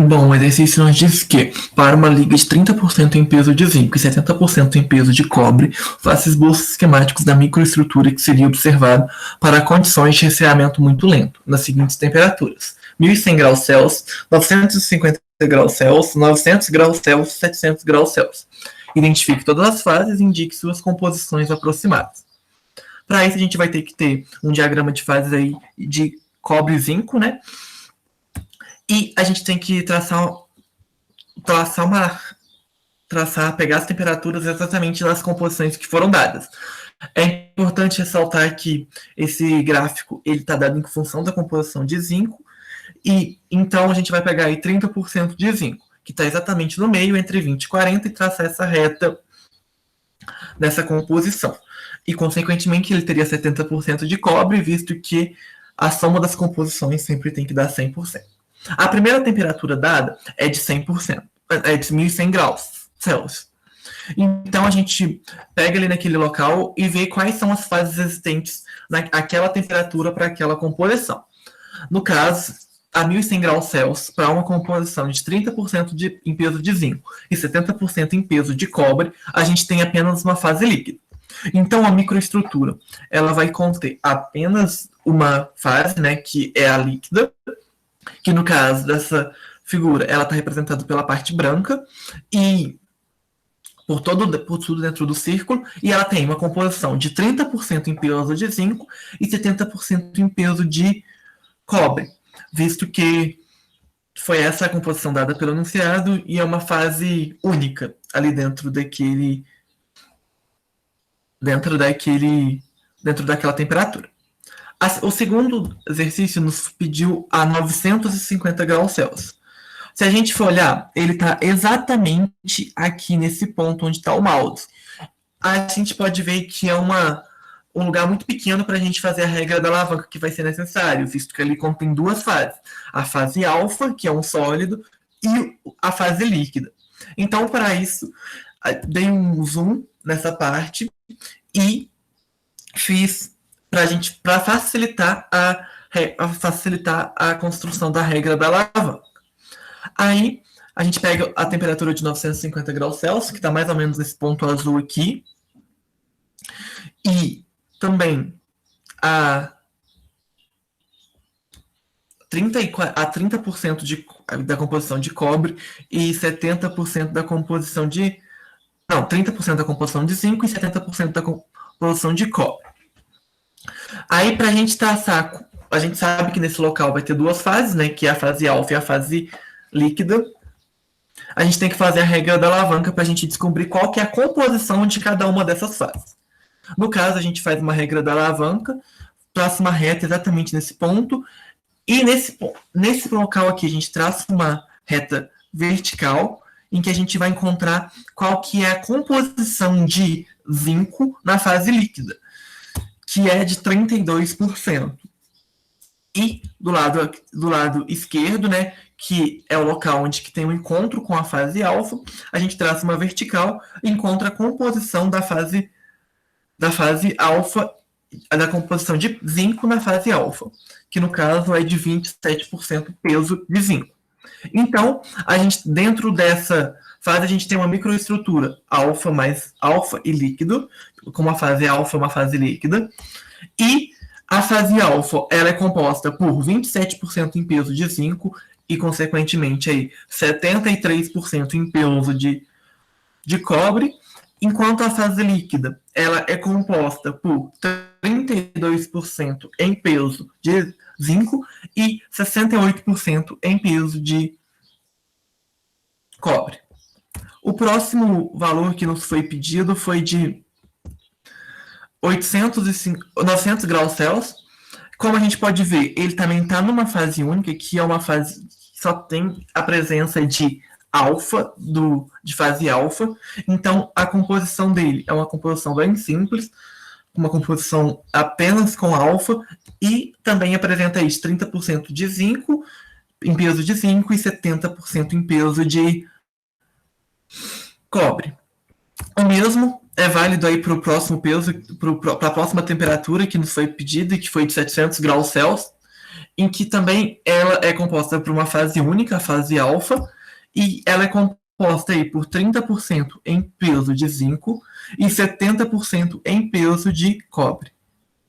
Bom, o exercício nos diz que, para uma liga de 30% em peso de zinco e 70% em peso de cobre, faça esboços esquemáticos da microestrutura que seria observado para condições de resfriamento muito lento, nas seguintes temperaturas: 1100 graus Celsius, 950 graus Celsius, 900 graus Celsius, 700 graus Celsius. Identifique todas as fases e indique suas composições aproximadas. Para isso, a gente vai ter que ter um diagrama de fases aí de cobre e zinco, né? E a gente tem que pegar as temperaturas exatamente das composições que foram dadas. É importante ressaltar que esse gráfico ele está dado em função da composição de zinco, e então a gente vai pegar aí 30% de zinco, que está exatamente no meio, entre 20 e 40, e traçar essa reta dessa composição. E, consequentemente, ele teria 70% de cobre, visto que a soma das composições sempre tem que dar 100%. A primeira temperatura dada é de 100%, é de 1100 graus Celsius. Então, a gente pega ali naquele local e vê quais são as fases existentes naquela temperatura para aquela composição. No caso, a 1100 graus Celsius, para uma composição de 30% em peso de zinco e 70% em peso de cobre, a gente tem apenas uma fase líquida. Então, a microestrutura ela vai conter apenas uma fase, né, que é a líquida, que no caso dessa figura, ela está representada pela parte branca e por tudo dentro do círculo, e ela tem uma composição de 30% em peso de zinco e 70% em peso de cobre, visto que foi essa a composição dada pelo enunciado e é uma fase única ali dentro daquela temperatura. O segundo exercício nos pediu a 950 graus Celsius. Se a gente for olhar, ele está exatamente aqui nesse ponto onde está o mouse. A gente pode ver que é um lugar muito pequeno para a gente fazer a regra da alavanca que vai ser necessário, visto que ele contém duas fases. A fase alfa, que é um sólido, e a fase líquida. Então, para isso, dei um zoom nessa parte e fiz para facilitar a construção da regra da alavanca. Aí a gente pega a temperatura de 950 graus Celsius, que está mais ou menos nesse ponto azul aqui, e também a 30% da composição de cobre e 70% da composição de... Não, 30% da composição de zinco e 70% da composição de cobre. Aí, para a gente traçar, a gente sabe que nesse local vai ter duas fases, né? Que é a fase alfa e a fase líquida. A gente tem que fazer a regra da alavanca para a gente descobrir qual que é a composição de cada uma dessas fases. No caso, a gente faz uma regra da alavanca, traça uma reta exatamente nesse ponto, e nesse local aqui a gente traça uma reta vertical, em que a gente vai encontrar qual que é a composição de zinco na fase líquida, que é de 32%. E do lado esquerdo, né, que é o local onde que tem o encontro com a fase alfa, a gente traça uma vertical e encontra a composição da fase alfa, da composição de zinco na fase alfa, que no caso é de 27% peso de zinco. Então, dentro dessa fase, a gente tem uma microestrutura alfa e líquido, com uma fase alfa e uma fase líquida, e a fase alfa ela é composta por 27% em peso de zinco e, consequentemente, aí, 73% em peso de cobre, enquanto a fase líquida ela é composta por 32% em peso de zinco e 68% em peso de cobre. O próximo valor que nos foi pedido foi de 900 graus Celsius. Como a gente pode ver, ele também está numa fase única, que é uma fase que só tem a presença de alfa, de fase alfa. Então, a composição dele é uma composição bem simples, uma composição apenas com alfa, e também apresenta aí 30% de zinco, em peso de zinco, e 70% em peso de cobre. O mesmo é válido aí para o próximo peso, para a próxima temperatura que nos foi pedida, que foi de 700 graus Celsius, em que também ela é composta por uma fase única, a fase alfa, e ela é composta aí por 30% em peso de zinco e 70% em peso de cobre.